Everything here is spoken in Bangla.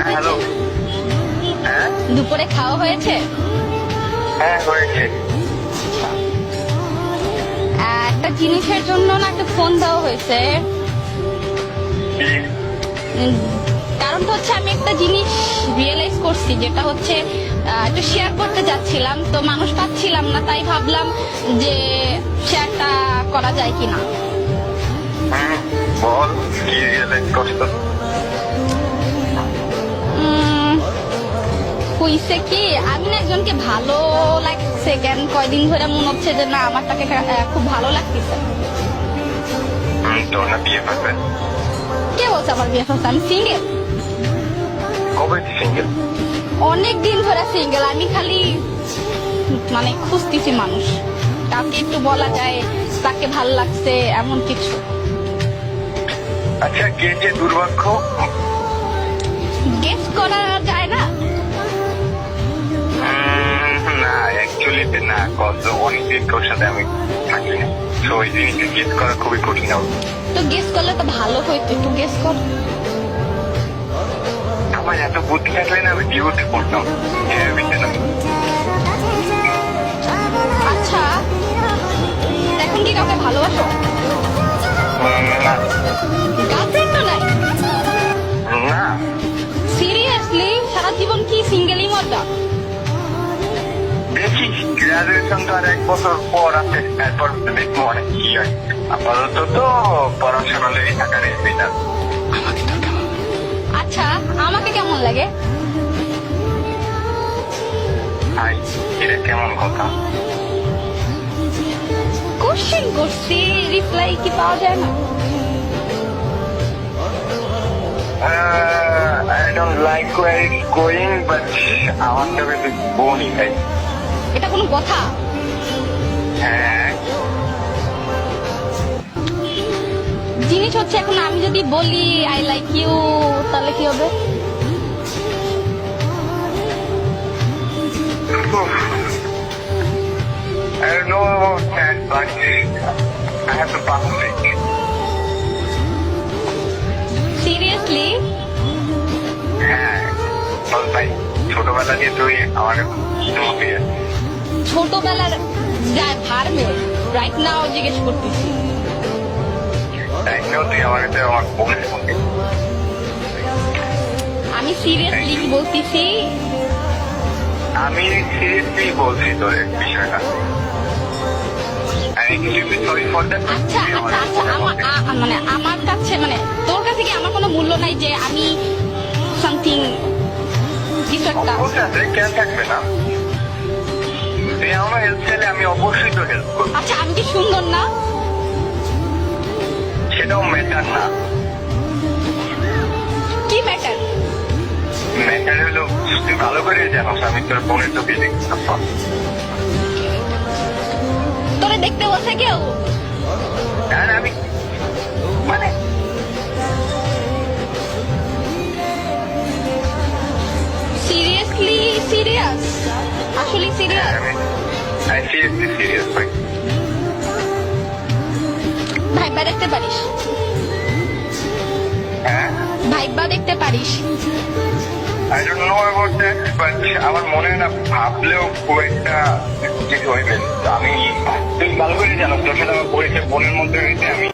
হয়েছে? হ্যালো। হ্যাঁ দুপুরে খাওয়া হয়েছে? হ্যাঁ হয়েছে। একটা জিনিসের জন্য না একটা ফোন দেওয়া হয়েছে। কি? উম, কারণটা হচ্ছে আমি একটা জিনিস রিয়েলাইজ করছি, যেটা হচ্ছে একটু শেয়ার করতে যাচ্ছিলাম, তো মানুষ পাচ্ছিলাম না, তাই ভাবলাম যে শেয়ারটা করা যায় কিনা। বল কি রিয়েলাইজ করছো? হইছে কি, আমি না একজনকে ভালো লাগছে, কেন কয়দিন ধরে মনে হচ্ছে যে না আমার তাকে খুব ভালো লাগতেছে। তোর না বিয়ে করবে? কে বলছে আমার বিয়ে হচ্ছে? আমি সিঙ্গেল। কবে সিঙ্গেল? অনেক দিন ধরে সিঙ্গেল। আমি খালি মানে খুঁজতেছি মানুষ, কাউকে একটু বলা যায় তাকে ভাল লাগছে এমন কিছু। আচ্ছা কে যে দুর্ভাগ্য? গেস করা যায় না। না অ্যাকচুয়ালি না, কত অনেকদিন তোর সাথে আমি থাকি না, তো ওই জিনিসটা গেস করা খুবই কঠিন হবে। তো গেস করলে তো ভালো হইতো, একটু গেস কর। আমার এত বুদ্ধি থাকলে না আমি ডিউটি করতাম। আচ্ছা, এখন কি কাউকে ভালোবাসো? না গার্লফ্রেন্ডও নাই? না সিরিয়াসলি সারা জীবন কি সিঙ্গেলই মজা? দেখি গ্রাজুয়েশন তো আর 1 বছর পর আছে, তারপর দেখবো অনেক কি হয়। আপাতত তো পড়াশোনা লেগে থাকার এটা। আচ্ছা, আমাকে কেমন লাগে? হাই, এটা কেমন কথা? কোশ্চেন করছি, রিপ্লাই কি পাওয়া যায় না? I don't like where it's going, but আমার তো বেশি বোনই ভাই। এটা কোনো কথা? হ্যাঁ জিনিস হচ্ছে এখন আমি যদি বলি আই লাইক ইউ, তাহলে কি হবে? I don't know about that, but I have to pass it. Seriously? হ্যাঁ বল ভাই, ছোটবেলা দিয়ে তুই আমার মতে ছোটবেলার যায় ফার্মে রাইট নাও জিজ্ঞেস করতেছি। একদম তুই আমার কাছে আমার বোনের মতে। আমি সিরিয়াসলি বলতেছি। আমি সিরিয়াসলি বলছি তোর বিষয়টা। Sorry for that. আচ্ছা আচ্ছা আচ্ছা, মানে আমার কাছে, মানে তোর কাছে কি আমার কোনো মূল্য নাই যে আমি সামথিং কিছু একটা? কেন থাকবে না? তুই আমার হেল্প চাইলে আমি অবশ্যই তো হেল্প করবো। আচ্ছা, আমি কি সুন্দর না? সেটাও ম্যাটার না। কি ম্যাটার? ম্যাটার হলো তুই ভালো করে জানোস আমি তোর বোনের চোখে দেখতাম। তোরে দেখতে বলছে কেউ? আর আমি মানে সিরিয়াসলি সিরিয়াস? আসলে সিরিয়াস? আমি সিরিয়াসলি সিরিয়াস ভাই। ভাইবা দেখতে পারিস? হ্যাঁ ভাইবা দেখতে পারিস? I don't know about that, but আমার মনে হয় না ভাবলেও খুব একটা কিছু হইবে। আমি তুই ভালো করে জানো তোর সাথে আমার পরিচয় বোনের মধ্যে হয়েছে। আমি